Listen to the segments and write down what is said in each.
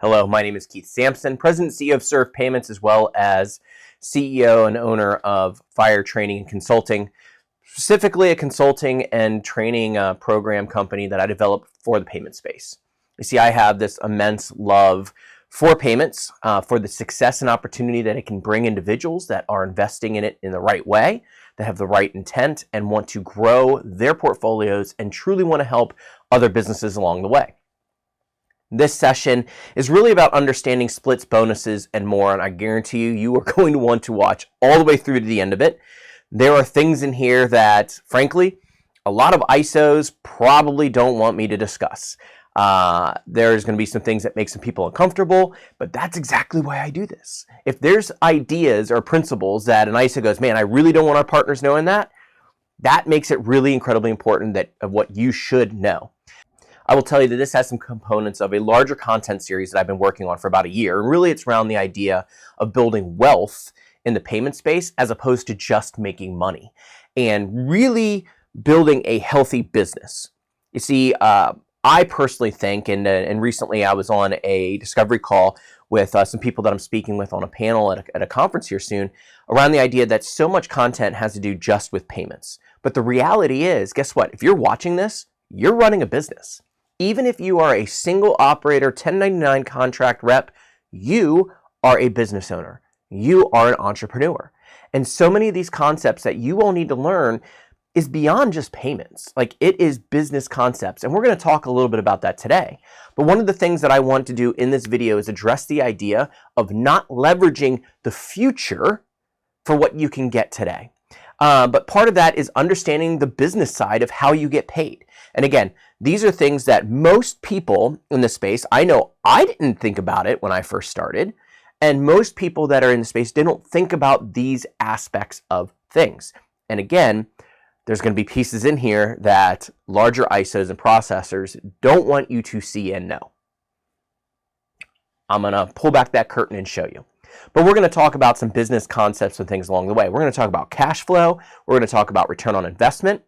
Hello, my name is Keith Sampson, President and CEO of Serve Payments, as well as CEO and owner of Fire Training and Consulting, specifically a consulting and training program company that I developed for the payment space. You see, I have this immense love for payments, for the success and opportunity that it can bring individuals that are investing in it in the right way, that have the right intent and want to grow their portfolios and truly want to help other businesses along the way. This session is really about understanding splits, bonuses, and more, and I guarantee you are going to want to watch all the way through to the end of it. There are things in here that, frankly, a lot of ISOs probably don't want me to discuss. There's going to be some things that make some people uncomfortable, but that's exactly why I do this. If there's ideas or principles that an ISO goes, man, I really don't want our partners knowing that makes it really incredibly important of what you should know. I will tell you that this has some components of a larger content series that I've been working on for about a year. And really it's around the idea of building wealth in the payment space as opposed to just making money and really building a healthy business. You see, I personally think, and recently I was on a discovery call with some people that I'm speaking with on a panel at a conference here soon around the idea that so much content has to do just with payments. But the reality is, guess what? If you're watching this, you're running a business. Even if you are a single operator, 1099 contract rep, you are a business owner. You are an entrepreneur. And so many of these concepts that you all need to learn is beyond just payments. Like, it is business concepts. And we're going to talk a little bit about that today. But one of the things that I want to do in this video is address the idea of not leveraging the future for what you can get today. But part of that is understanding the business side of how you get paid. And again, these are things that most people in the space, I know I didn't think about it when I first started, and most people that are in the space didn't think about these aspects of things. And again, there's going to be pieces in here that larger ISOs and processors don't want you to see and know. I'm going to pull back that curtain and show you. But we're going to talk about some business concepts and things along the way. We're going to talk about cash flow. We're going to talk about return on investment.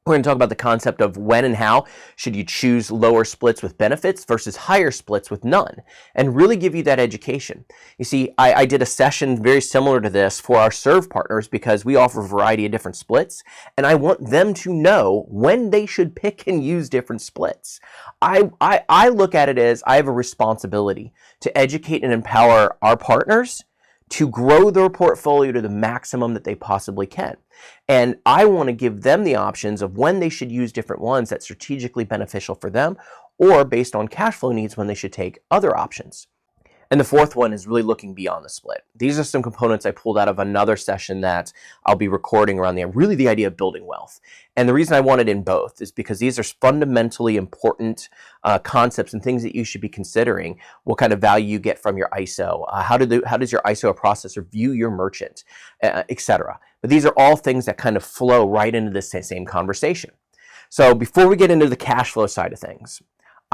We're going to talk about the concept of when and how should you choose lower splits with benefits versus higher splits with none, and really give you that education. You see, I did a session very similar to this for our Serve partners because we offer a variety of different splits, and I want them to know when they should pick and use different splits. I look at it as I have a responsibility to educate and empower our partners to grow their portfolio to the maximum that they possibly can. And I want to give them the options of when they should use different ones that's strategically beneficial for them, or based on cash flow needs when they should take other options. And the fourth one is really looking beyond the split. These are some components I pulled out of another session that I'll be recording around the idea of building wealth. And the reason I wanted in both is because these are fundamentally important concepts and things that you should be considering. What kind of value you get from your ISO, how does your ISO or processor view your merchant, etc. But these are all things that kind of flow right into this same conversation. So before we get into the cash flow side of things,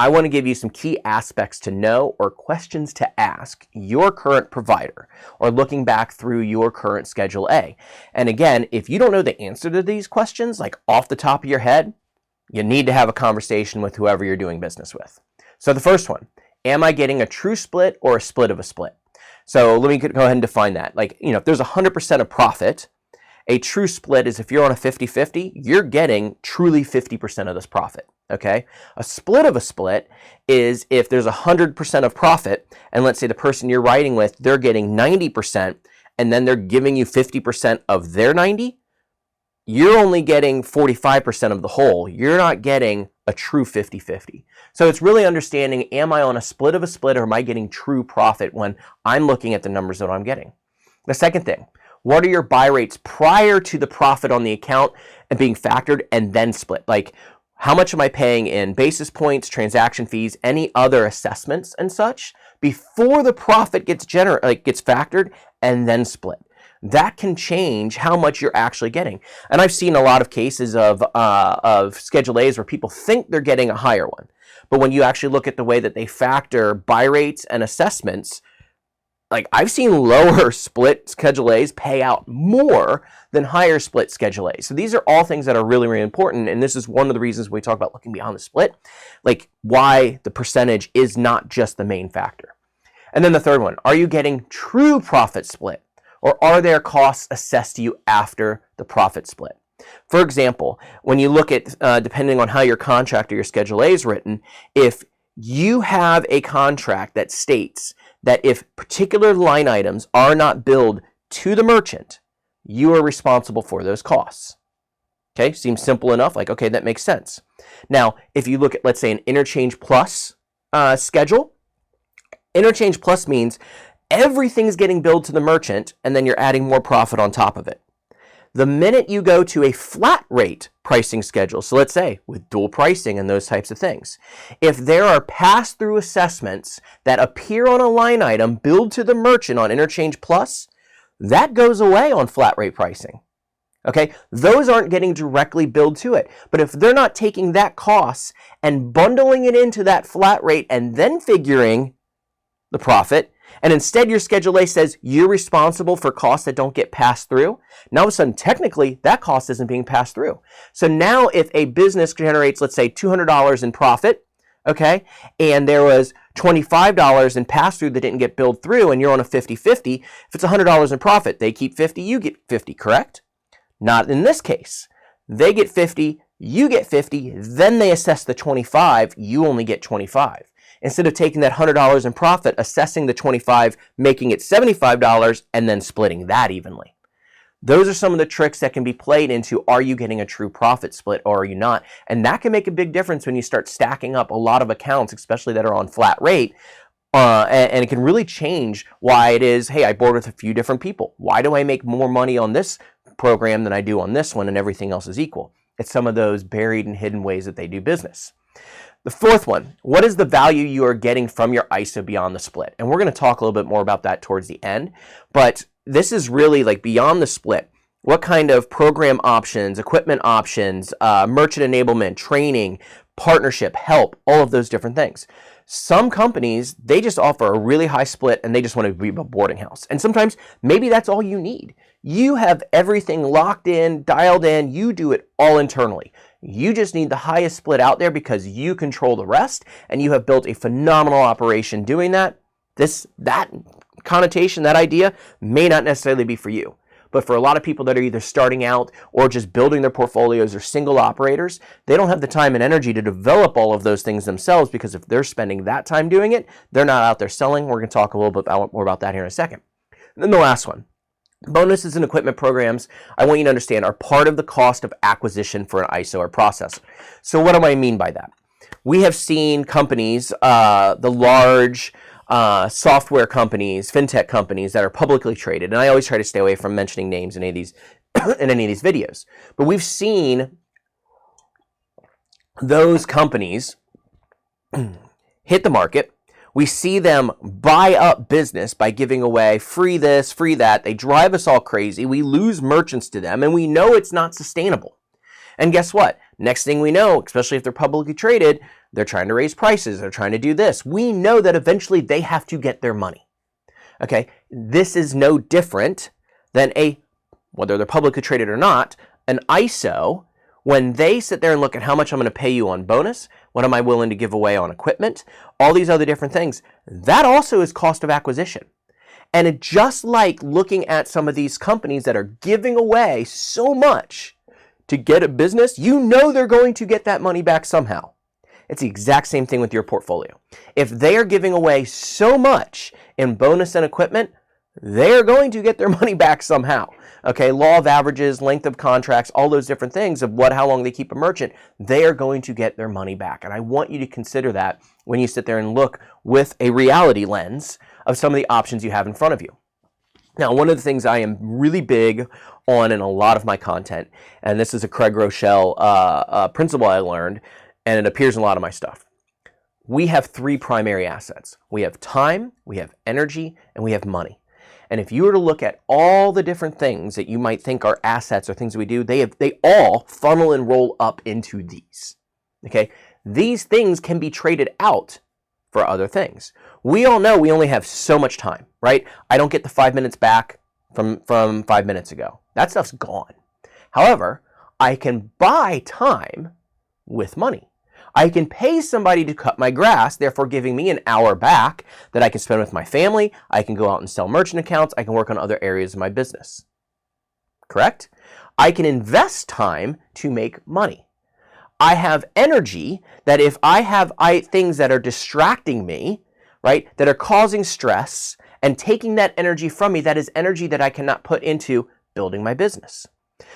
I want to give you some key aspects to know or questions to ask your current provider or looking back through your current Schedule A. And again, if you don't know the answer to these questions, like off the top of your head, you need to have a conversation with whoever you're doing business with. So the first one, am I getting a true split or a split of a split? So let me go ahead and define that. Like, if there's 100% of profit, a true split is if you're on a 50-50, you're getting truly 50% of this profit. Okay, a split of a split is if there's 100% of profit, and let's say the person you're writing with, they're getting 90%, and then they're giving you 50% of their 90, you're only getting 45% of the whole. You're not getting a true 50-50. So it's really understanding, am I on a split of a split, or am I getting true profit when I'm looking at the numbers that I'm getting? The second thing, what are your buy rates prior to the profit on the account and being factored and then split? Like, how much am I paying in basis points, transaction fees, any other assessments and such before the profit gets factored and then split? That can change how much you're actually getting. And I've seen a lot of cases of Schedule A's where people think they're getting a higher one. But when you actually look at the way that they factor buy rates and assessments, like I've seen lower split Schedule A's pay out more than higher split Schedule A's. So these are all things that are really, really important. And this is one of the reasons we talk about looking beyond the split, like why the percentage is not just the main factor. And then the third one, are you getting true profit split, or are there costs assessed to you after the profit split? For example, when you look at, depending on how your contract or your Schedule A is written, if you have a contract that states that if particular line items are not billed to the merchant, you are responsible for those costs. Okay, seems simple enough, like, okay, that makes sense. Now, if you look at, let's say, an interchange plus schedule, interchange plus means everything's getting billed to the merchant, and then you're adding more profit on top of it. The minute you go to a flat rate pricing schedule, so let's say with dual pricing and those types of things, if there are pass-through assessments that appear on a line item billed to the merchant on Interchange Plus, that goes away on flat rate pricing. Okay, those aren't getting directly billed to it. But if they're not taking that cost and bundling it into that flat rate and then figuring the profit, and instead your Schedule A says you're responsible for costs that don't get passed through, now all of a sudden, technically, that cost isn't being passed through. So now if a business generates, let's say, $200 in profit, okay, and there was $25 in pass-through that didn't get billed through, and you're on a 50-50, if it's $100 in profit, they keep 50, you get 50, correct? Not in this case. They get 50, you get 50, then they assess the 25, you only get 25. Instead of taking that $100 in profit, assessing the 25, making it $75, and then splitting that evenly. Those are some of the tricks that can be played into, are you getting a true profit split or are you not? And that can make a big difference when you start stacking up a lot of accounts, especially that are on flat rate. And it can really change why it is, hey, I board with a few different people. Why do I make more money on this program than I do on this one and everything else is equal? It's some of those buried and hidden ways that they do business. The fourth one, what is the value you are getting from your ISO beyond the split? And we're going to talk a little bit more about that towards the end, but this is really like beyond the split. What kind of program options, equipment options, merchant enablement, training, partnership, help, all of those different things. Some companies, they just offer a really high split and they just want to be a boarding house. And sometimes maybe that's all you need. You have everything locked in, dialed in, you do it all internally. You just need the highest split out there because you control the rest and you have built a phenomenal operation doing that. That connotation, that idea may not necessarily be for you. But for a lot of people that are either starting out or just building their portfolios or single operators, they don't have the time and energy to develop all of those things themselves because if they're spending that time doing it, they're not out there selling. We're going to talk a little bit more about that here in a second. And then the last one. Bonuses and equipment programs, I want you to understand, are part of the cost of acquisition for an ISO or processor. So what do I mean by that? We have seen companies, the large software companies, fintech companies that are publicly traded, and I always try to stay away from mentioning names in any of these in any of these videos. But we've seen those companies hit the market. We see them buy up business by giving away free this, free that. They drive us all crazy. We lose merchants to them, and we know it's not sustainable. And guess what? Next thing we know, especially if they're publicly traded, they're trying to raise prices. They're trying to do this. We know that eventually they have to get their money. Okay? This is no different than whether they're publicly traded or not, an ISO. When they sit there and look at how much I'm going to pay you on bonus, what am I willing to give away on equipment, all these other different things, that also is cost of acquisition. And it just like looking at some of these companies that are giving away so much to get a business, you know they're going to get that money back somehow. It's the exact same thing with your portfolio. If they are giving away so much in bonus and equipment, they're going to get their money back somehow. Okay, law of averages, length of contracts, all those different things of how long they keep a merchant, they are going to get their money back. And I want you to consider that when you sit there and look with a reality lens of some of the options you have in front of you. Now, one of the things I am really big on in a lot of my content, and this is a Craig Rochelle principle I learned, and it appears in a lot of my stuff. We have three primary assets. We have time, we have energy, and we have money. And if you were to look at all the different things that you might think are assets or things we do, they all funnel and roll up into these. Okay? These things can be traded out for other things. We all know we only have so much time, right? I don't get the 5 minutes back from 5 minutes ago. That stuff's gone. However, I can buy time with money. I can pay somebody to cut my grass, therefore giving me an hour back that I can spend with my family. I can go out and sell merchant accounts. I can work on other areas of my business. Correct? I can invest time to make money. I have energy that if I have things that are distracting me, right, that are causing stress and taking that energy from me, that is energy that I cannot put into building my business.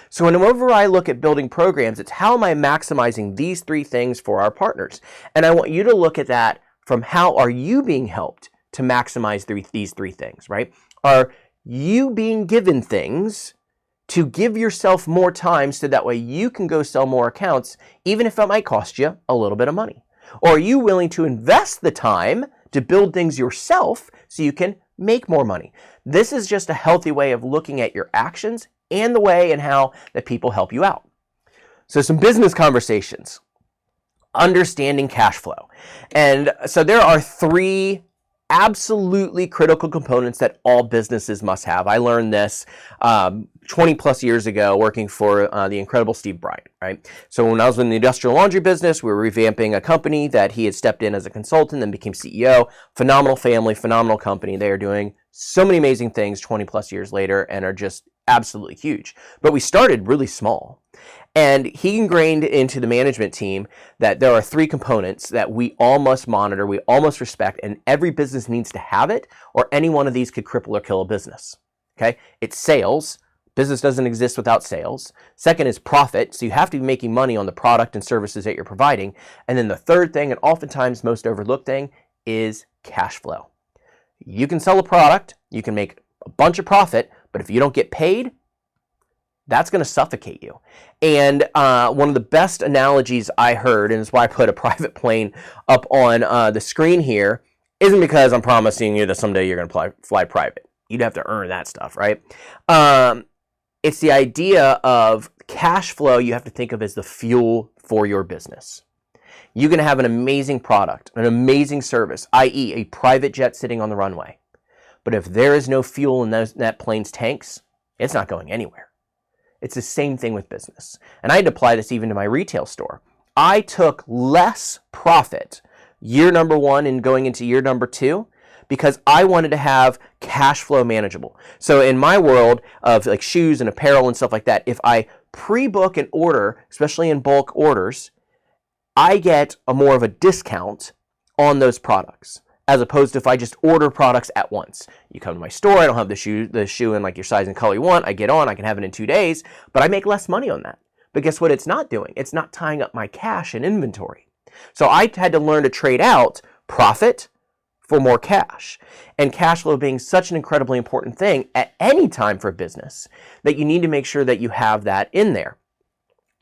So whenever I look at building programs, it's how am I maximizing these three things for our partners? And I want you to look at that from how are you being helped to maximize these three things, right? Are you being given things to give yourself more time so that way you can go sell more accounts, even if it might cost you a little bit of money? Or are you willing to invest the time to build things yourself so you can make more money? This is just a healthy way of looking at your actions and the way and how that people help you out. So some business conversations. Understanding cash flow. And so there are three absolutely critical components that all businesses must have. I learned this 20 plus years ago working for the incredible Steve Bryant, right? So when I was in the industrial laundry business, we were revamping a company that he had stepped in as a consultant and became CEO. Phenomenal family, phenomenal company. They are doing so many amazing things 20 plus years later and are just absolutely huge. But we started really small. And he ingrained into the management team that there are three components that we all must monitor, we all must respect, and every business needs to have it, or any one of these could cripple or kill a business. Okay? It's sales. Business doesn't exist without sales. Second is profit. So you have to be making money on the product and services that you're providing. And then the third thing, and oftentimes most overlooked thing, is cash flow. You can sell a product, you can make a bunch of profit, but if you don't get paid, that's going to suffocate you. And one of the best analogies I heard, and it's why I put a private plane up on the screen here, isn't because I'm promising you that someday you're going to fly private. You'd have to earn that stuff, right? It's the idea of cash flow you have to think of as the fuel for your business. You can have an amazing product, an amazing service, i.e. a private jet sitting on the runway. But if there is no fuel in that plane's tanks, it's not going anywhere. It's the same thing with business. And I had to apply this even to my retail store. I took less profit year number one and going into year number two because I wanted to have cash flow manageable. So in my world of like shoes and apparel and stuff like that, if I pre-book an order, especially in bulk orders, I get more of a discount on those products, as opposed to if I just order products at once. You come to my store, I don't have the shoe in like your size and color you want, I get on, I can have it in 2 days, but I make less money on that. But guess what it's not doing? It's not tying up my cash and inventory. So I had to learn to trade out profit for more cash. And cash flow being such an incredibly important thing at any time for a business that you need to make sure that you have that in there.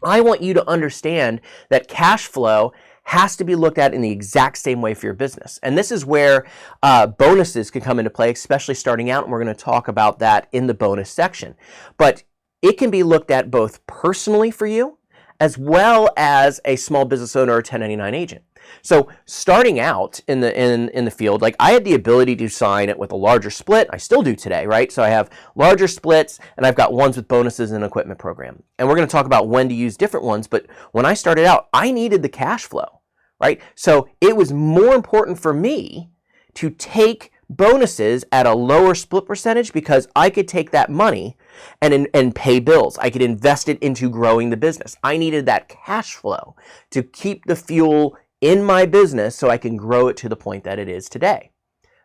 I want you to understand that cash flow has to be looked at in the exact same way for your business. And this is where bonuses can come into play, especially starting out, and we're going to talk about that in the bonus section. But it can be looked at both personally for you as well as a small business owner or 1099 agent. So starting out in the field, like I had the ability to sign it with a larger split. I still do today, right? So I have larger splits and I've got ones with bonuses and equipment program. And we're going to talk about when to use different ones. But when I started out, I needed the cash flow, right? So it was more important for me to take bonuses at a lower split percentage because I could take that money and pay bills. I could invest it into growing the business. I needed that cash flow to keep the fuel in my business so I can grow it to the point that it is today.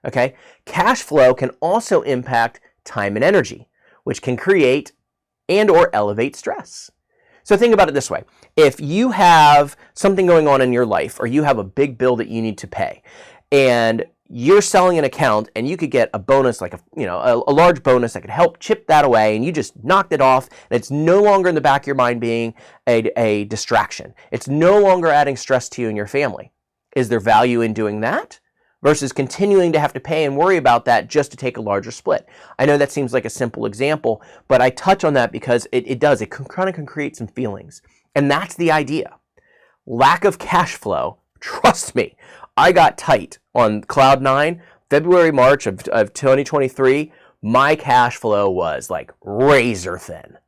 Okay? Cash flow can also impact time and energy, which can create and or elevate stress. So think about it this way. If you have something going on in your life or you have a big bill that you need to pay and you're selling an account and you could get a bonus like a large bonus that could help chip that away and you just knocked it off and it's no longer in the back of your mind being a distraction. It's no longer adding stress to you and your family. Is there value in doing that versus continuing to have to pay and worry about that just to take a larger split? I know that seems like a simple example, but I touch on that because it kind of can create some feelings. And that's the idea. Lack of cash flow Trust me, I got tight on Cloud 9, February, March of 2023. My cash flow was like razor thin.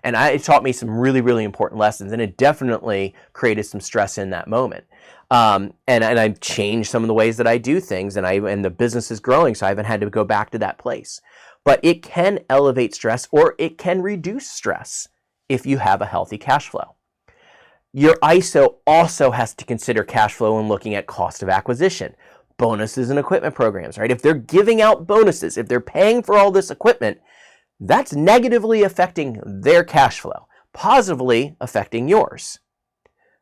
And it taught me some really, really important lessons. And it definitely created some stress in that moment. And I've changed some of the ways that I do things, and the business is growing, so I haven't had to go back to that place. But it can elevate stress, or it can reduce stress if you have a healthy cash flow. Your ISO also has to consider cash flow when looking at cost of acquisition, bonuses and equipment programs, right? If they're giving out bonuses, if they're paying for all this equipment, that's negatively affecting their cash flow, positively affecting yours.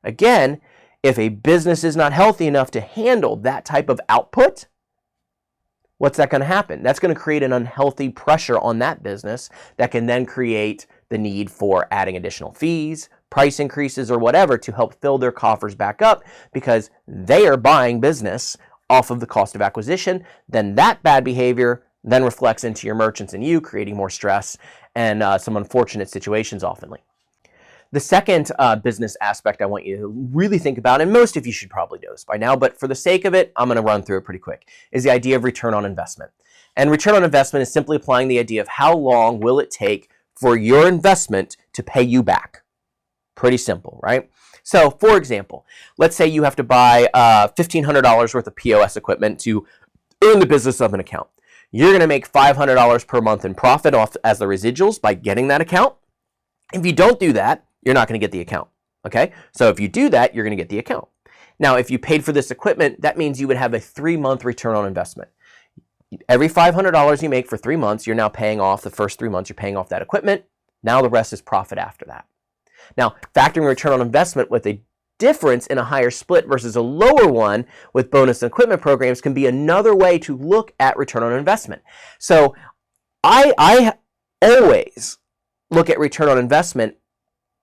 Again, if a business is not healthy enough to handle that type of output, what's that going to happen? That's going to create an unhealthy pressure on that business that can then create the need for adding additional fees, price increases, or whatever to help fill their coffers back up, because they are buying business off of the cost of acquisition. Then that bad behavior then reflects into your merchants and you, creating more stress and some unfortunate situations oftenly. The second business aspect I want you to really think about, and most of you should probably know this by now, but for the sake of it, I'm going to run through it pretty quick, is the idea of return on investment. And return on investment is simply applying the idea of how long will it take for your investment to pay you back. Pretty simple, right? So, for example, let's say you have to buy $1,500 worth of POS equipment to earn the business of an account. You're going to make $500 per month in profit off as the residuals by getting that account. If you don't do that, you're not going to get the account, okay? So if you do that, you're going to get the account. Now, if you paid for this equipment, that means you would have a 3-month return on investment. Every $500 you make for 3 months, you're now paying off the first 3 months, you're paying off that equipment. Now the rest is profit after that. Now, factoring return on investment with a difference in a higher split versus a lower one with bonus and equipment programs can be another way to look at return on investment. So I always look at return on investment,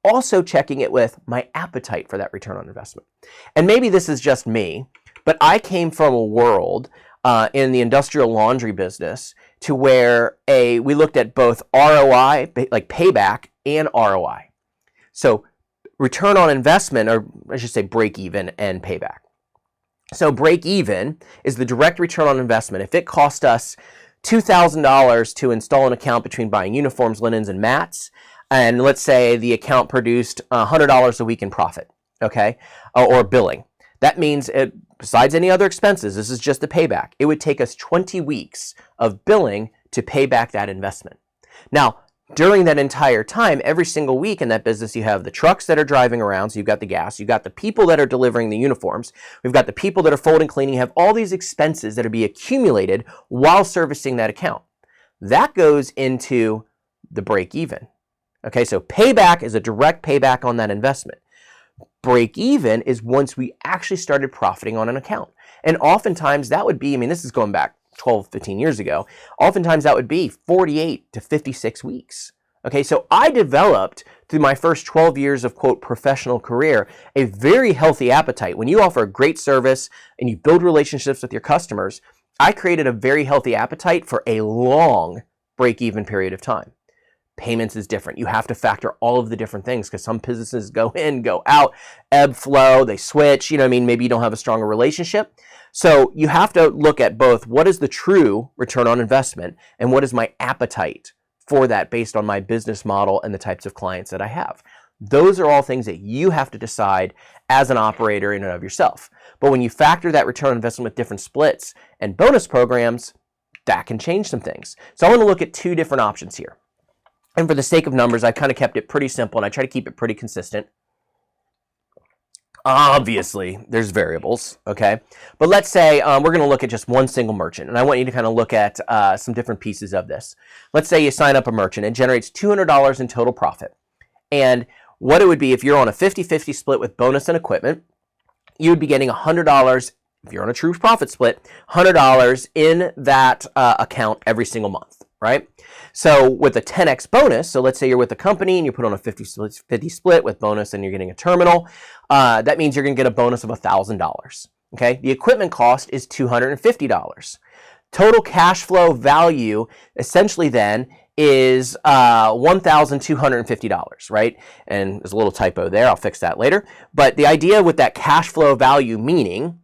also checking it with my appetite for that return on investment. And maybe this is just me, but I came from a world in the industrial laundry business to where we looked at both ROI, like payback, and ROI. So return on investment, or I should say break even and payback. So break even is the direct return on investment. If it cost us $2,000 to install an account between buying uniforms, linens, and mats, and let's say the account produced $100 a week in profit, okay, or billing. That means, besides any other expenses, this is just the payback. It would take us 20 weeks of billing to pay back that investment. Now, during that entire time, every single week in that business, you have the trucks that are driving around, so you've got the gas, you've got the people that are delivering the uniforms, we've got the people that are folding, cleaning, you have all these expenses that are being accumulated while servicing that account. That goes into the break even. Okay, so payback is a direct payback on that investment. Break even is once we actually started profiting on an account. And oftentimes that would be, this is going back 12, 15 years ago, oftentimes that would be 48 to 56 weeks. Okay, so I developed through my first 12 years of, quote, professional career, a very healthy appetite. When you offer a great service and you build relationships with your customers, I created a very healthy appetite for a long break-even period of time. Payments is different. You have to factor all of the different things because some businesses go in, go out, ebb, flow, they switch, maybe you don't have a stronger relationship. So you have to look at both what is the true return on investment and what is my appetite for that based on my business model and the types of clients that I have. Those are all things that you have to decide as an operator in and of yourself. But when you factor that return on investment with different splits and bonus programs, that can change some things. So I want to look at 2 different options here. And for the sake of numbers, I kind of kept it pretty simple and I try to keep it pretty consistent. Obviously, there's variables, okay? But let's say we're going to look at just one single merchant, and I want you to kind of look at some different pieces of this. Let's say you sign up a merchant. It generates $200 in total profit. And what it would be if you're on a 50-50 split with bonus and equipment, you would be getting $100, if you're on a true profit split, $100 in that account every single month, right? So with a 10x bonus, so let's say you're with a company and you put on a 50 split with bonus and you're getting a terminal, that means you're going to get a bonus of $1,000. Okay, the equipment cost is $250. Total cash flow value essentially then is $1,250, right? And there's a little typo there. I'll fix that later. But the idea with that cash flow value, meaning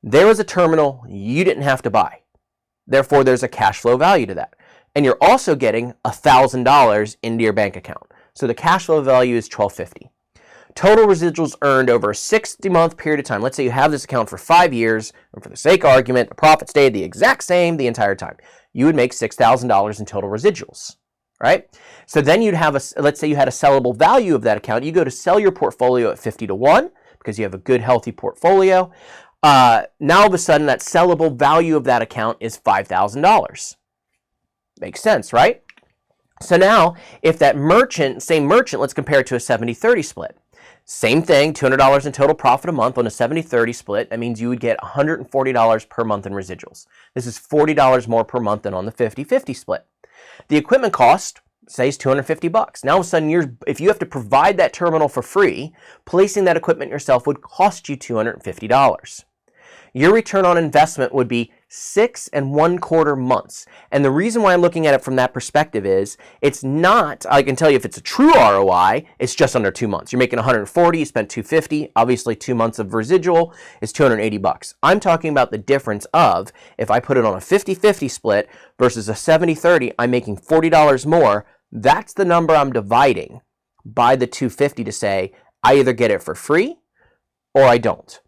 there was a terminal you didn't have to buy. Therefore, there's a cash flow value to that. And you're also getting $1,000 into your bank account. So the cash flow value is $1,250. Total residuals earned over a 60-month period of time. Let's say you have this account for 5 years, and for the sake of argument, the profit stayed the exact same the entire time. You would make $6,000 in total residuals, right? So then you'd have let's say you had a sellable value of that account. You go to sell your portfolio at 50 to 1 because you have a good, healthy portfolio. Now all of a sudden that sellable value of that account is $5,000. Makes sense, right? So now if that same merchant, let's compare it to a 70-30 split. Same thing, $200 in total profit a month on a 70-30 split. That means you would get $140 per month in residuals. This is $40 more per month than on the 50-50 split. The equipment cost, say, is $250. Now all of a sudden, if you have to provide that terminal for free, placing that equipment yourself would cost you $250. Your return on investment would be 6 1/4 months. And the reason why I'm looking at it from that perspective is it's not, I can tell you if it's a true ROI, it's just under 2 months. You're making $140, you spent $250, obviously 2 months of residual is $280. I'm talking about the difference of if I put it on a 50-50 split versus a 70-30, I'm making $40 more. That's the number I'm dividing by the $250 to say I either get it for free or I don't.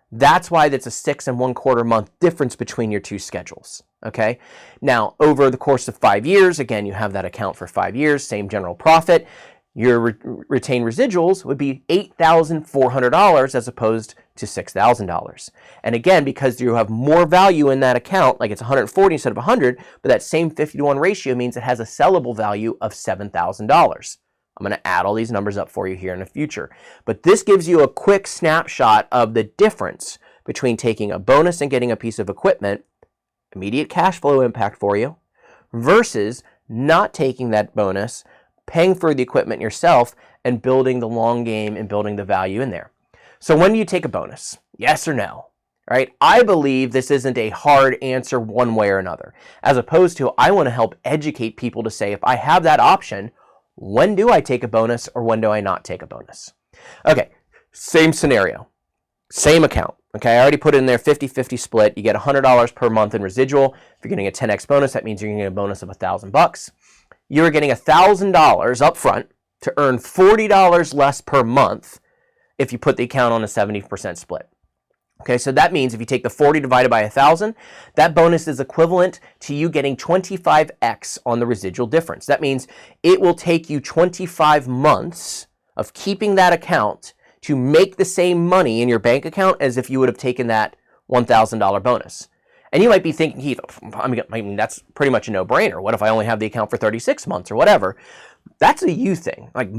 That's why that's a 6 1/4 month difference between your two schedules, okay? Now, over the course of 5 years, again, you have that account for 5 years, same general profit, your retained residuals would be $8,400 as opposed to $6,000. And again, because you have more value in that account, like it's 140 instead of 100, but that same 50 to 1 ratio means it has a sellable value of $7,000. I'm going to add all these numbers up for you here in the future. But this gives you a quick snapshot of the difference between taking a bonus and getting a piece of equipment, immediate cash flow impact for you, versus not taking that bonus, paying for the equipment yourself, and building the long game and building the value in there. So when do you take a bonus? Yes or no? Right? I believe this isn't a hard answer one way or another, as opposed to I want to help educate people to say if I have that option, when do I take a bonus or when do I not take a bonus? Okay, same scenario, same account. Okay, I already put in there 50-50 split. You get $100 per month in residual. If you're getting a 10x bonus, that means you're getting a bonus of $1,000. You're getting $1,000 up front to earn $40 less per month if you put the account on a 70% split. Okay, so that means if you take the 40 divided by 1,000, that bonus is equivalent to you getting 25x on the residual difference. That means it will take you 25 months of keeping that account to make the same money in your bank account as if you would have taken that $1,000 bonus. And you might be thinking, Keith, I mean, that's pretty much a no-brainer. What if I only have the account for 36 months or whatever? That's a you thing. Like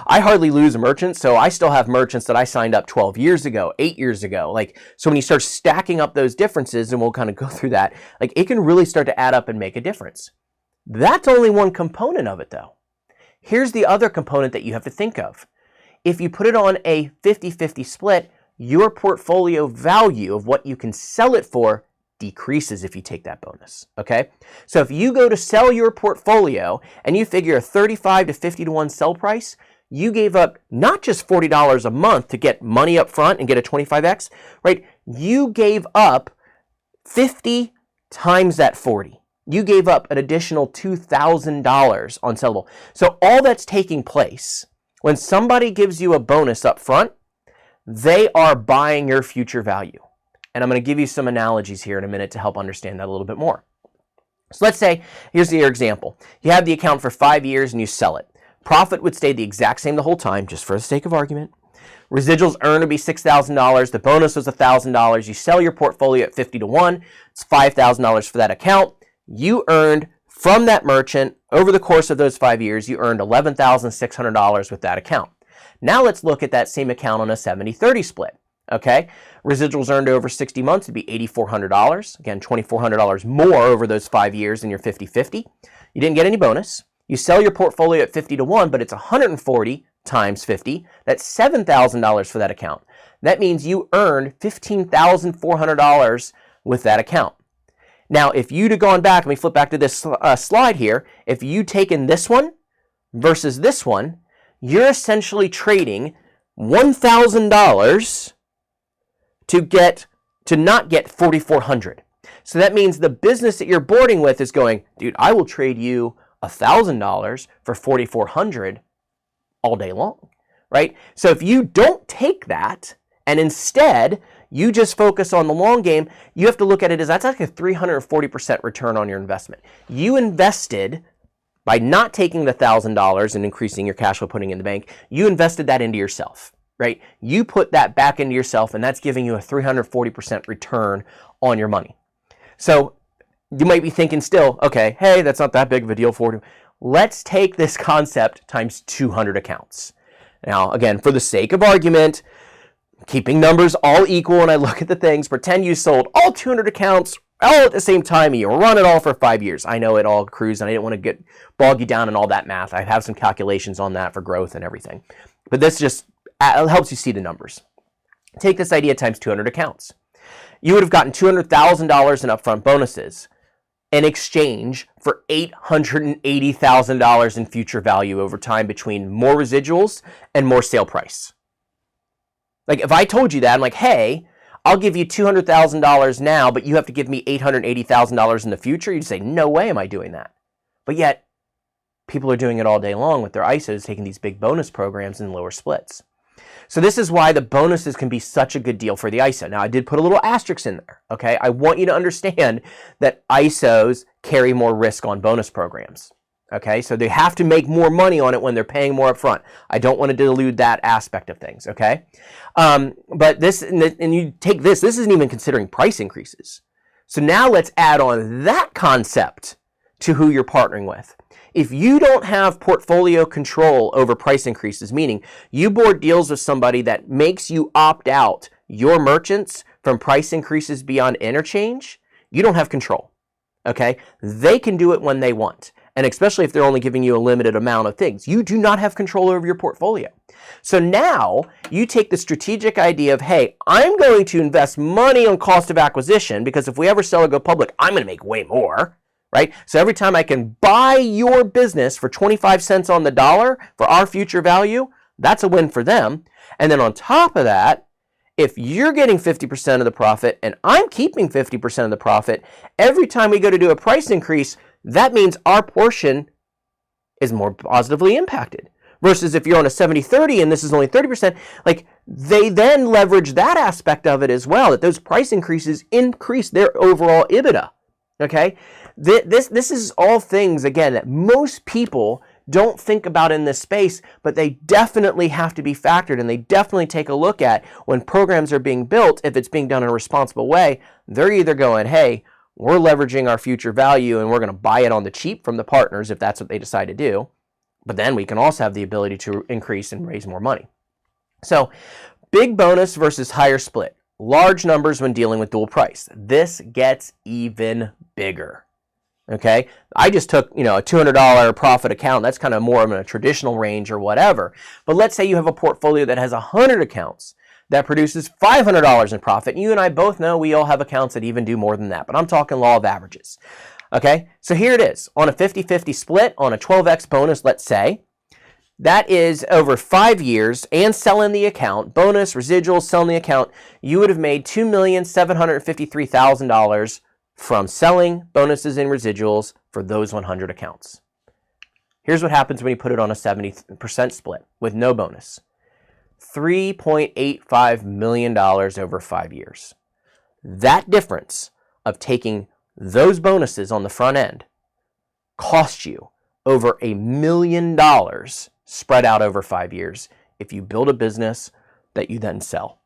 I hardly lose a merchant, so I still have merchants that I signed up 12 years ago, 8 years ago. Like, so when you start stacking up those differences, and we'll kind of go through that, like it can really start to add up and make a difference. That's only one component of it though. Here's the other component that you have to think of. If you put it on a 50-50 split, your portfolio value of what you can sell it for decreases if you take that bonus, okay? So if you go to sell your portfolio and you figure a 35 to 50 to 1 sell price, you gave up not just $40 a month to get money up front and get a 25x, right? You gave up 50 times that 40. You gave up an additional $2,000 on sellable. So all that's taking place when somebody gives you a bonus up front, they are buying your future value. And I'm going to give you some analogies here in a minute to help understand that a little bit more. So let's say, here's your example. You have the account for 5 years and you sell it. Profit would stay the exact same the whole time, just for the sake of argument. Residuals earned would be $6,000. The bonus was $1,000. You sell your portfolio at 50 to 1. It's $5,000 for that account. You earned from that merchant, over the course of those 5 years, you earned $11,600 with that account. Now let's look at that same account on a 70-30 split. Okay, residuals earned over 60 months would be $8,400. Again, $2,400 more over those 5 years in your 50-50. You didn't get any bonus. You sell your portfolio at 50 to 1, but it's 140 times 50. That's $7,000 for that account. That means you earned $15,400 with that account. Now, if you'd have gone back, let me flip back to this slide here. If you'd taken this one versus this one, you're essentially trading $1,000 to not get $4,400. So that means the business that you're boarding with is going, dude, I will trade you $1,000 for $4,400 all day long, right? So if you don't take that and instead you just focus on the long game, you have to look at it as that's like a 340% return on your investment. You invested by not taking the $1,000 and increasing your cash flow, putting it in the bank, you invested that into yourself, right? You put that back into yourself, and that's giving you a 340% return on your money. So you might be thinking still, okay, hey, that's not that big of a deal for you. Let's take this concept times 200 accounts. Now, again, for the sake of argument, keeping numbers all equal, and I look at the things, pretend you sold all 200 accounts all at the same time, and you run it all for 5 years. I know it all accrues, and I didn't want to bog you down in all that math. I have some calculations on that for growth and everything. But this just helps you see the numbers. Take this idea times 200 accounts. You would have gotten $200,000 in upfront bonuses in exchange for $880,000 in future value over time between more residuals and more sale price. Like if I told you that, I'm like, hey, I'll give you $200,000 now, but you have to give me $880,000 in the future. You'd say, no way am I doing that. But yet, people are doing it all day long with their ISOs, taking these big bonus programs and lower splits. So this is why the bonuses can be such a good deal for the ISO. Now, I did put a little asterisk in there, okay? I want you to understand that ISOs carry more risk on bonus programs, okay? So they have to make more money on it when they're paying more upfront. I don't want to dilute that aspect of things, okay? But this, and you take this isn't even considering price increases. So now let's add on that concept to who you're partnering with. If you don't have portfolio control over price increases, meaning you board deals with somebody that makes you opt out your merchants from price increases beyond interchange, you don't have control, okay? They can do it when they want, and especially if they're only giving you a limited amount of things. You do not have control over your portfolio. So now you take the strategic idea of, hey, I'm going to invest money on cost of acquisition because if we ever sell or go public, I'm going to make way more. Right? So every time I can buy your business for 25 cents on the dollar for our future value, that's a win for them. And then on top of that, if you're getting 50% of the profit and I'm keeping 50% of the profit, every time we go to do a price increase, that means our portion is more positively impacted. Versus if you're on a 70-30 and this is only 30%, like they then leverage that aspect of it as well, that those price increases increase their overall EBITDA. Okay? This is all things, again, that most people don't think about in this space, but they definitely have to be factored, and they definitely take a look at when programs are being built. If it's being done in a responsible way, they're either going, hey, we're leveraging our future value and we're going to buy it on the cheap from the partners if that's what they decide to do, but then we can also have the ability to increase and raise more money. So big bonus versus higher split. Large numbers when dealing with dual price. This gets even bigger. Okay, I just took, a $200 profit account. That's kind of more of a traditional range or whatever. But let's say you have a portfolio that has 100 accounts that produces $500 in profit. You and I both know we all have accounts that even do more than that, but I'm talking law of averages. Okay, so here it is. On a 50-50 split, on a 12x bonus, let's say, that is over 5 years and selling the account, bonus, residuals, selling the account, you would have made $2,753,000 from selling bonuses and residuals for those 100 accounts. Here's what happens when you put it on a 70% split with no bonus. $3.85 million over 5 years. That difference of taking those bonuses on the front end cost you over $1 million spread out over 5 years if you build a business that you then sell.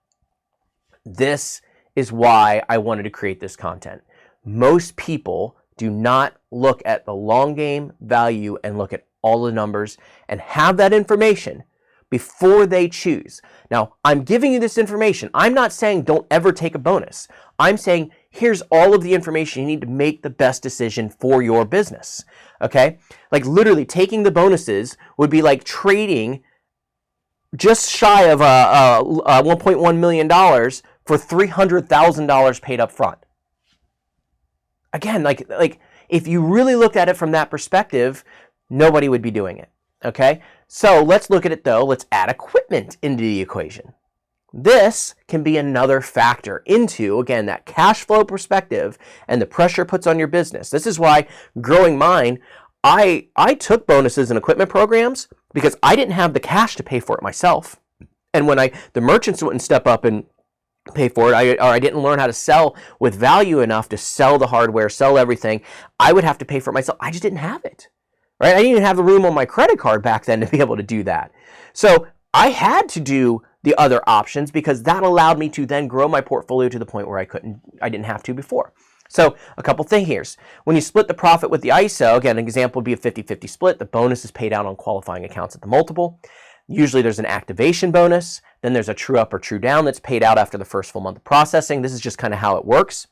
This is why I wanted to create this content. Most people do not look at the long game value and look at all the numbers and have that information before they choose. Now, I'm giving you this information. I'm not saying don't ever take a bonus. I'm saying here's all of the information you need to make the best decision for your business. Okay? Like literally taking the bonuses would be like trading just shy of $1.1 million for $300,000 paid up front. again, like if you really looked at it from that perspective, nobody would be doing it. Okay, so let's look at it though. Let's add equipment into the equation. This can be another factor into, again, that cash flow perspective and the pressure it puts on your business. This is why growing mine, I took bonuses and equipment programs because I didn't have the cash to pay for it myself. And when the merchants wouldn't step up and pay for it, I didn't learn how to sell with value enough to sell the hardware, sell everything, I would have to pay for it myself. I just didn't have it, right? I didn't even have the room on my credit card back then to be able to do that. So I had to do the other options because that allowed me to then grow my portfolio to the point where I didn't have to before. So a couple things here. When you split the profit with the ISO, again, an example would be a 50-50 split. The bonus is paid out on qualifying accounts at the multiple. Usually there's an activation bonus. Then there's a true up or true down that's paid out after the first full month of processing. This is just kind of how it works.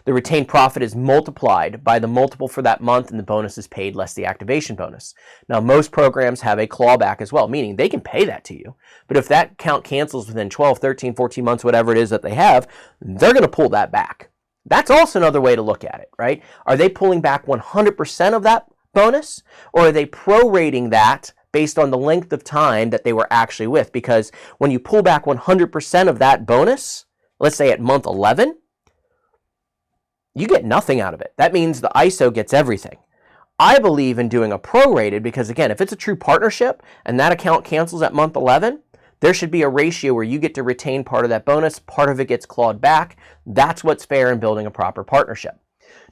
The retained profit is multiplied by the multiple for that month, and the bonus is paid less the activation bonus. Now, most programs have a clawback as well, meaning they can pay that to you. But if that account cancels within 12, 13, 14 months, whatever it is that they have, they're going to pull that back. That's also another way to look at it, right? Are they pulling back 100% of that bonus, or are they prorating that based on the length of time that they were actually with? Because when you pull back 100% of that bonus, let's say at month 11, you get nothing out of it. That means the ISO gets everything. I believe in doing a prorated because, again, if it's a true partnership and that account cancels at month 11, there should be a ratio where you get to retain part of that bonus, part of it gets clawed back. That's what's fair in building a proper partnership.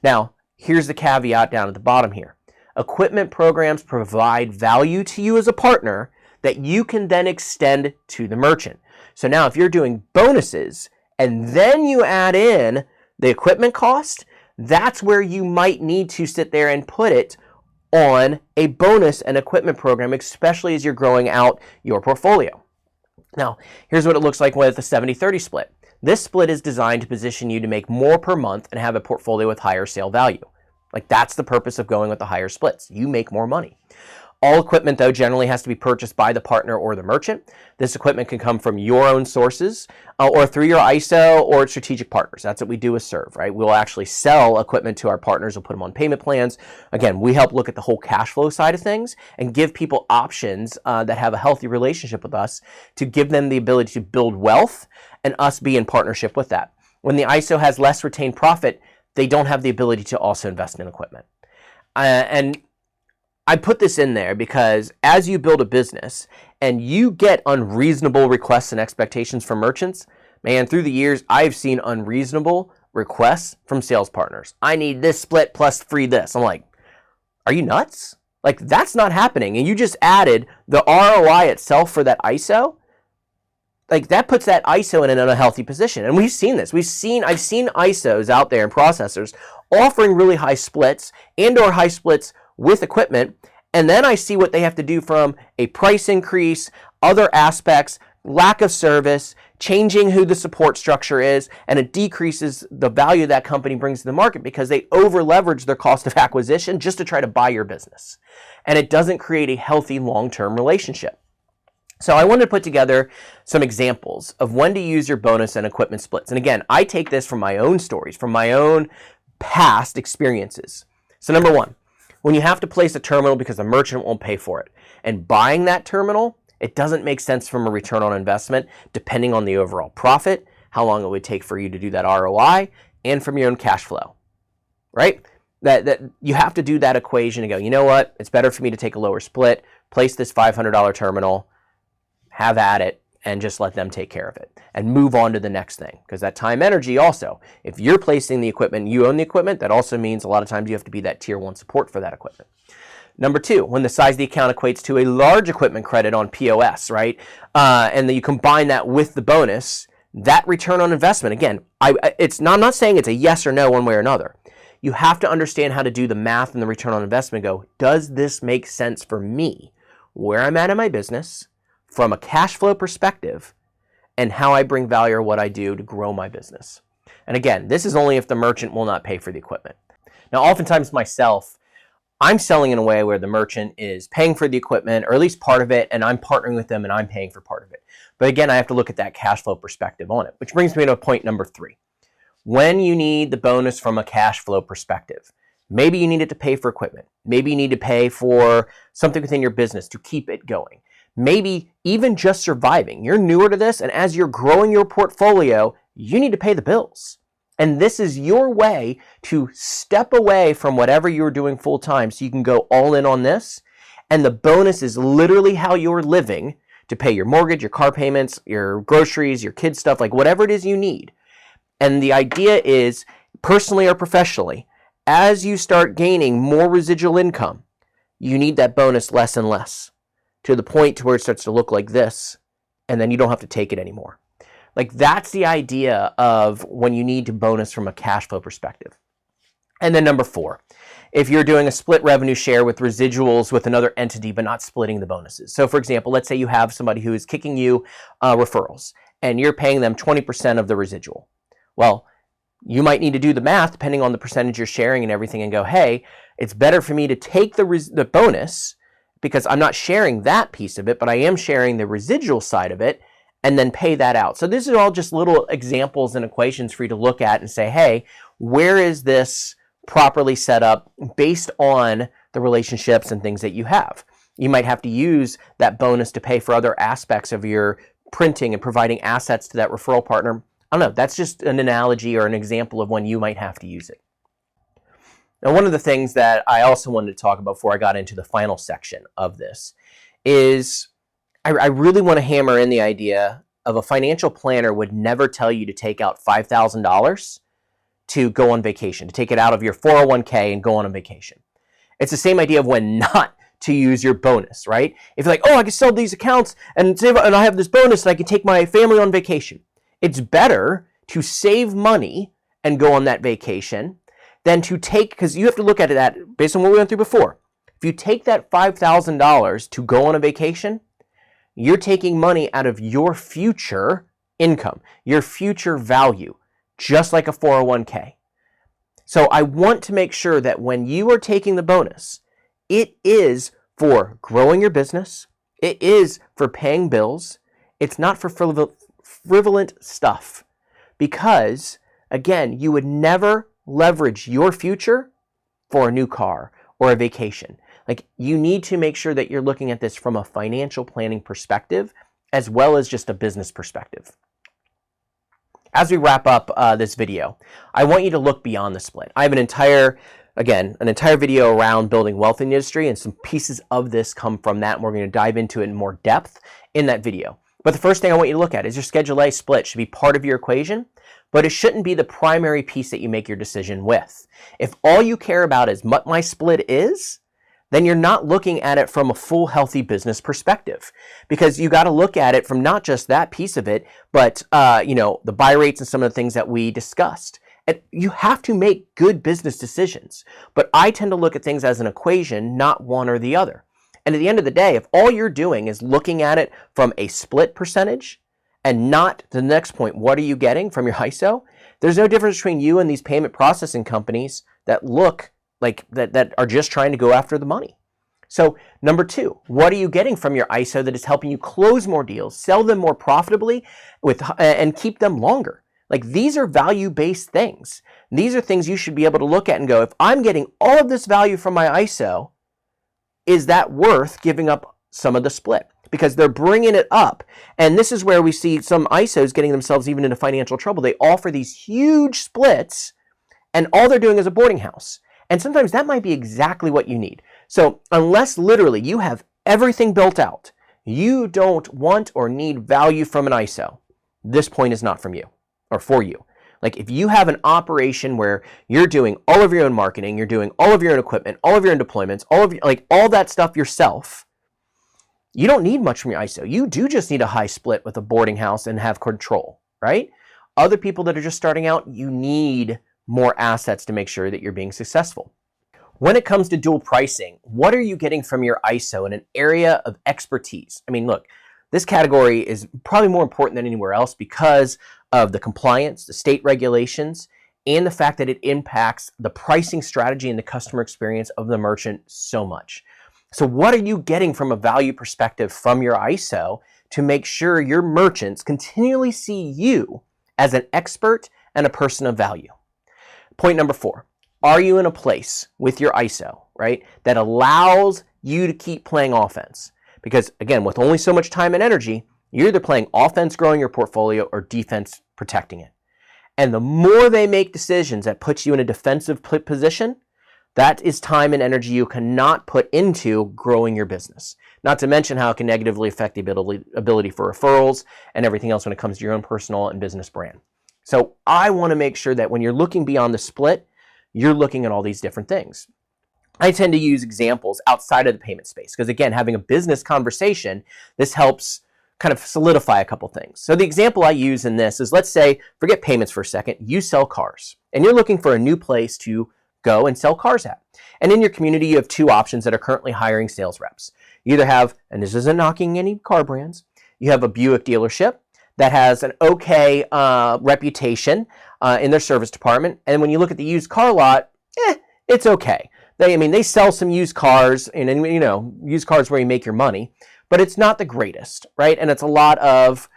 Now, here's the caveat down at the bottom here. Equipment programs provide value to you as a partner that you can then extend to the merchant. So now if you're doing bonuses and then you add in the equipment cost, that's where you might need to sit there and put it on a bonus and equipment program, especially as you're growing out your portfolio. Now, here's what it looks like with the 70-30 split. This split is designed to position you to make more per month and have a portfolio with higher sale value. Like, that's the purpose of going with the higher splits. You make more money. All equipment, though, generally has to be purchased by the partner or the merchant. This equipment can come from your own sources or through your ISO or strategic partners. That's what we do with Serve, right? We'll actually sell equipment to our partners. We'll put them on payment plans. Again, we help look at the whole cash flow side of things and give people options that have a healthy relationship with us to give them the ability to build wealth and us be in partnership with that. When the ISO has less retained profit, they don't have the ability to also invest in equipment. And I put this in there because as you build a business and you get unreasonable requests and expectations from merchants, man, through the years, I've seen unreasonable requests from sales partners. I need this split plus free this. I'm like, are you nuts? Like, that's not happening. And you just added the ROI itself for that ISO. Like, that puts that ISO in an unhealthy position. And we've seen this. I've seen ISOs out there and processors offering really high splits and or high splits with equipment, and then I see what they have to do from a price increase, other aspects, lack of service, changing who the support structure is, and it decreases the value that company brings to the market because they over leverage their cost of acquisition just to try to buy your business. And it doesn't create a healthy long-term relationship. So I wanted to put together some examples of when to use your bonus and equipment splits. And again, I take this from my own stories, from my own past experiences. So number one, when you have to place a terminal because the merchant won't pay for it, and buying that terminal, it doesn't make sense from a return on investment, depending on the overall profit, how long it would take for you to do that ROI, and from your own cash flow, right? That you have to do that equation and go, you know what? It's better for me to take a lower split, place this $500 terminal, have at it, and just let them take care of it and move on to the next thing. Because that time energy also, if you're placing the equipment, you own the equipment, that also means a lot of times you have to be that tier 1 support for that equipment. Number two, when the size of the account equates to a large equipment credit on POS, right? And then you combine that with the bonus, that return on investment, again, I'm not saying it's a yes or no one way or another. You have to understand how to do the math and the return on investment. Go, does this make sense for me, where I'm at in my business, from a cash flow perspective, and how I bring value or what I do to grow my business? And again, this is only if the merchant will not pay for the equipment. Now, oftentimes myself, I'm selling in a way where the merchant is paying for the equipment, or at least part of it, and I'm partnering with them and I'm paying for part of it. But again, I have to look at that cash flow perspective on it, which brings me to point number three. when you need the bonus from a cash flow perspective. Maybe you need it to pay for equipment. Maybe you need to pay for something within your business to keep it going. Maybe even just surviving. You're newer to this, and as you're growing your portfolio, you need to pay the bills. And this is your way to step away from whatever you're doing full time so you can go all in on this. And the bonus is literally how you're living to pay your mortgage, your car payments, your groceries, your kids' stuff, like whatever it is you need. And the idea is, personally or professionally, as you start gaining more residual income, you need that bonus less and less to the point to where it starts to look like this, and then you don't have to take it anymore. Like that's the idea of when you need to bonus from a cash flow perspective. And then number 4, if you're doing a split revenue share with residuals with another entity, but not splitting the bonuses. So for example, let's say you have somebody who is kicking you referrals and you're paying them 20% of the residual. Well, you might need to do the math depending on the percentage you're sharing and everything and go, hey, it's better for me to take the bonus because I'm not sharing that piece of it, but I am sharing the residual side of it and then pay that out. So this is all just little examples and equations for you to look at and say, hey, where is this properly set up based on the relationships and things that you have? You might have to use that bonus to pay for other aspects of your printing and providing assets to that referral partner. I don't know, that's just an analogy or an example of when you might have to use it. Now, one of the things that I also wanted to talk about before I got into the final section of this is I really want to hammer in the idea of a financial planner would never tell you to take out $5,000 to go on vacation, to take it out of your 401k and go on a vacation. It's the same idea of when not to use your bonus, right? If you're like, oh, I can sell these accounts and save, and I have this bonus and I can take my family on vacation. It's better to save money and go on that vacation than to take, because you have to look at it that based on what we went through before. If you take that $5,000 to go on a vacation, you're taking money out of your future income, your future value, just like a 401k. So I want to make sure that when you are taking the bonus, it is for growing your business. It is for paying bills. It's not for frivolent stuff. Because, again, you would never leverage your future for a new car or a vacation. Like, you need to make sure that you're looking at this from a financial planning perspective as well as just a business perspective. As we wrap up this video, I want you to look beyond the split. I have an entire video around building wealth in the industry, and some pieces of this come from that, and we're going to dive into it in more depth in that video. But the first thing I want you to look at is your Schedule A split should be part of your equation, but it shouldn't be the primary piece that you make your decision with. If all you care about is what my split is, then you're not looking at it from a full healthy business perspective, because you got to look at it from not just that piece of it, but the buy rates and some of the things that we discussed. And you have to make good business decisions, but I tend to look at things as an equation, not one or the other. And at the end of the day, if all you're doing is looking at it from a split percentage and not the next point, what are you getting from your ISO? There's no difference between you and these payment processing companies that look like that are just trying to go after the money. So number 2, what are you getting from your ISO that is helping you close more deals, sell them more profitably and keep them longer? Like, these are value-based things. These are things you should be able to look at and go, if I'm getting all of this value from my ISO, is that worth giving up some of the split? Because they're bringing it up. And this is where we see some ISOs getting themselves even into financial trouble. They offer these huge splits, and all they're doing is a boarding house. And sometimes that might be exactly what you need. So unless literally you have everything built out, you don't want or need value from an ISO, this point is not from you or for you. Like, if you have an operation where you're doing all of your own marketing, you're doing all of your own equipment, all of your own deployments, all that stuff yourself, you don't need much from your ISO. You do just need a high split with a boarding house and have control, right? Other people that are just starting out, you need more assets to make sure that you're being successful. When it comes to dual pricing, what are you getting from your ISO in an area of expertise? I mean, look, this category is probably more important than anywhere else because of the compliance, the state regulations, and the fact that it impacts the pricing strategy and the customer experience of the merchant so much. So what are you getting from a value perspective from your ISO to make sure your merchants continually see you as an expert and a person of value. Point number 4, are you in a place with your ISO, right, that allows you to keep playing offense? Because again, with only so much time and energy, you're either playing offense growing your portfolio or defense protecting it. And the more they make decisions that puts you in a defensive position, that is time and energy you cannot put into growing your business. Not to mention how it can negatively affect the ability for referrals and everything else when it comes to your own personal and business brand. So I want to make sure that when you're looking beyond the split, you're looking at all these different things. I tend to use examples outside of the payment space because, again, having a business conversation, this helps kind of solidify a couple things. So the example I use in this is, let's say, forget payments for a second, you sell cars and you're looking for a new place to go and sell cars at. And in your community, you have 2 options that are currently hiring sales reps. You either have, and this isn't knocking any car brands, you have a Buick dealership that has an okay reputation in their service department. And when you look at the used car lot, it's okay. They sell some used cars, and used cars where you make your money, but it's not the greatest, right? And it's a lot of,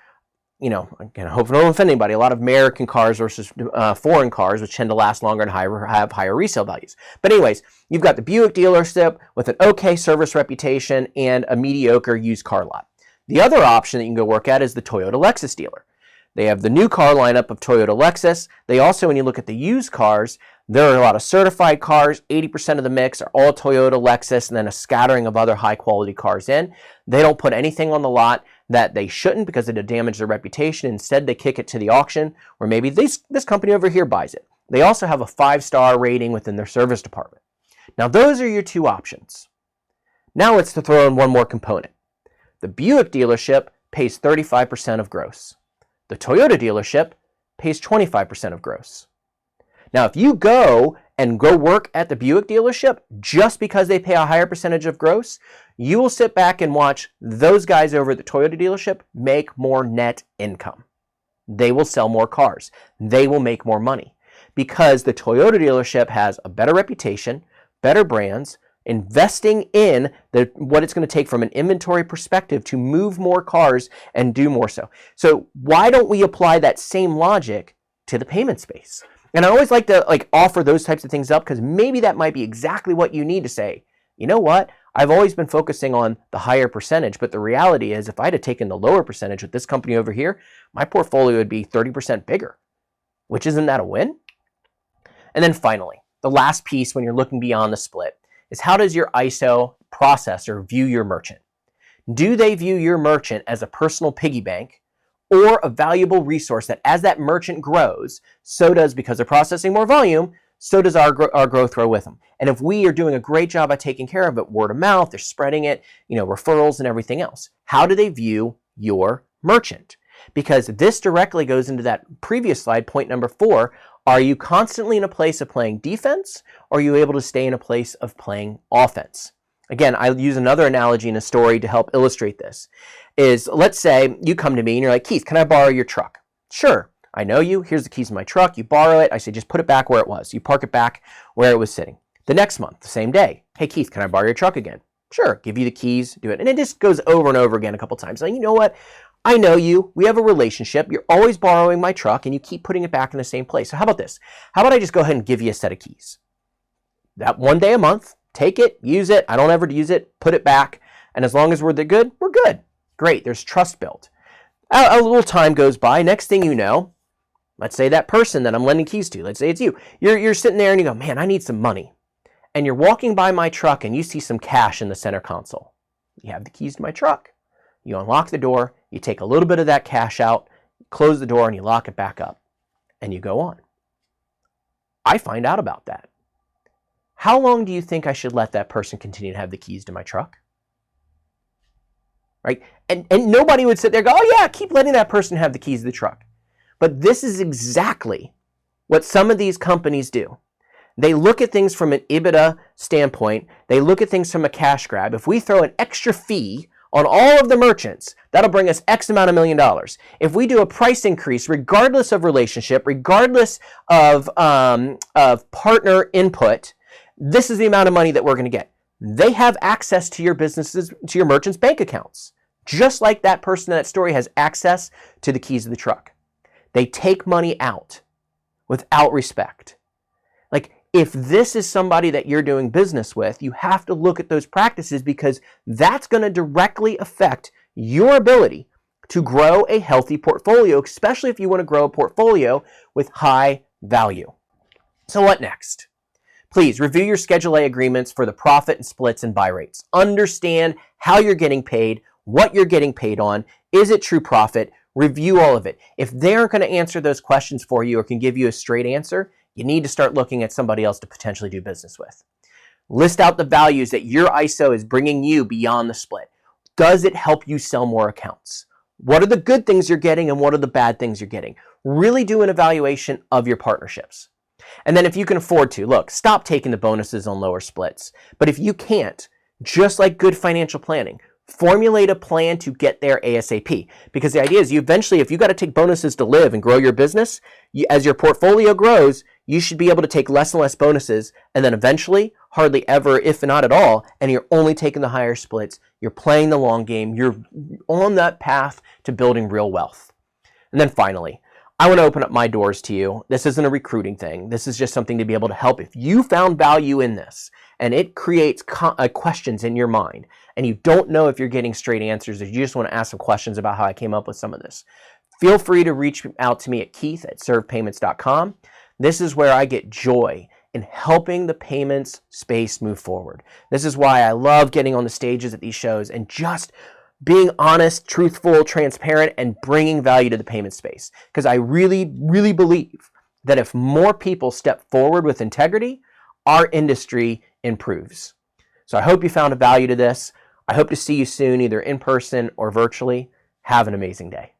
again, I hope I don't offend anybody, a lot of American cars versus foreign cars, which tend to last longer and have higher resale values. But anyways, you've got the Buick dealership with an okay service reputation and a mediocre used car lot. The other option that you can go work at is the Toyota Lexus dealer. They have the new car lineup of Toyota Lexus. They also, when you look at the used cars, there are a lot of certified cars. 80% of the mix are all Toyota Lexus, and then a scattering of other high quality cars in. They don't put anything on the lot that they shouldn't because it'd damage their reputation. Instead, they kick it to the auction, or maybe this company over here buys it. They also have a 5-star rating within their service department. Now, those are your 2 options. Now let's throw in one more component. The Buick dealership pays 35% of gross. The Toyota dealership pays 25% of gross. Now, if you go work at the Buick dealership just because they pay a higher percentage of gross, you will sit back and watch those guys over at the Toyota dealership make more net income. They will sell more cars. They will make more money because the Toyota dealership has a better reputation, better brands, investing in what it's going to take from an inventory perspective to move more cars and do more so. So why don't we apply that same logic to the payment space? And I always like to offer those types of things up because maybe that might be exactly what you need to say. You know what? I've always been focusing on the higher percentage, but the reality is if I'd have taken the lower percentage with this company over here, my portfolio would be 30% bigger, which isn't that a win? And then finally, the last piece when you're looking beyond the split is how does your ISO processor view your merchant? Do they view your merchant as a personal piggy bank or a valuable resource that as that merchant grows, so does, because they're processing more volume, so does our growth grow with them. And if we are doing a great job at taking care of it, word of mouth, they're spreading it, referrals and everything else. How do they view your merchant? Because this directly goes into that previous slide, point number 4. Are you constantly in a place of playing defense, or are you able to stay in a place of playing offense? Again, I use another analogy in a story to help illustrate this. Is let's say you come to me and you're like, Keith, can I borrow your truck? Sure, I know you. Here's the keys to my truck. You borrow it. I say, just put it back where it was. You park it back where it was sitting. The next month, the same day. Hey, Keith, can I borrow your truck again? Sure, give you the keys, do it. And it just goes over and over again a couple times. Like, you know what? I know you. We have a relationship. You're always borrowing my truck and you keep putting it back in the same place. So how about this? How about I just go ahead and give you a set of keys? That one day a month, take it, use it. I don't ever use it, put it back. And as long as we're good, we're good. Great, there's trust built. A little time goes by. Next thing you know, let's say that person that I'm lending keys to, let's say it's you. You're sitting there and you go, man, I need some money. And you're walking by my truck and you see some cash in the center console. You have the keys to my truck. You unlock the door, you take a little bit of that cash out, close the door, and you lock it back up. And you go on. I find out about that. How long do you think I should let that person continue to have the keys to my truck? Right? And nobody would sit there and go, oh yeah, keep letting that person have the keys to the truck. But this is exactly what some of these companies do. They look at things from an EBITDA standpoint. They look at things from a cash grab. If we throw an extra fee on all of the merchants, that'll bring us X amount of $1 million. If we do a price increase, regardless of relationship, regardless of partner input, this is the amount of money that we're going to get. They have access to your businesses, to your merchants' bank accounts, just like that person in that story has access to the keys of the truck. They take money out. without respect. Like, if this is somebody that you're doing business with, you have to look at those practices because that's going to directly affect your ability to grow a healthy portfolio, especially if you want to grow a portfolio with high value. So what next? Please review your Schedule A agreements for the profit and splits and buy rates. Understand how you're getting paid, what you're getting paid on. Is it true profit? Review all of it. If they aren't going to answer those questions for you or can give you a straight answer, you need to start looking at somebody else to potentially do business with. List out the values that your ISO is bringing you beyond the split. Does it help you sell more accounts? What are the good things you're getting and what are the bad things you're getting? Really do an evaluation of your partnerships. And then if you can afford to, look, stop taking the bonuses on lower splits. But if you can't, just like good financial planning, formulate a plan to get there ASAP. Because the idea is you eventually, if you got to take bonuses to live and grow your business, as your portfolio grows, you should be able to take less and less bonuses. And then eventually, hardly ever, if not at all, and you're only taking the higher splits. You're playing the long game. You're on that path to building real wealth. And then finally, I want to open up my doors to you. This isn't a recruiting thing. This is just something to be able to help. If you found value in this and it creates questions in your mind and you don't know if you're getting straight answers, or you just want to ask some questions about how I came up with some of this, feel free to reach out to me at keith@servepayments.com. This is where I get joy in helping the payments space move forward. This is why I love getting on the stages at these shows and just being honest, truthful, transparent, and bringing value to the payment space. Because I really, really believe that if more people step forward with integrity, our industry improves. So I hope you found a value to this. I hope to see you soon, either in person or virtually. Have an amazing day.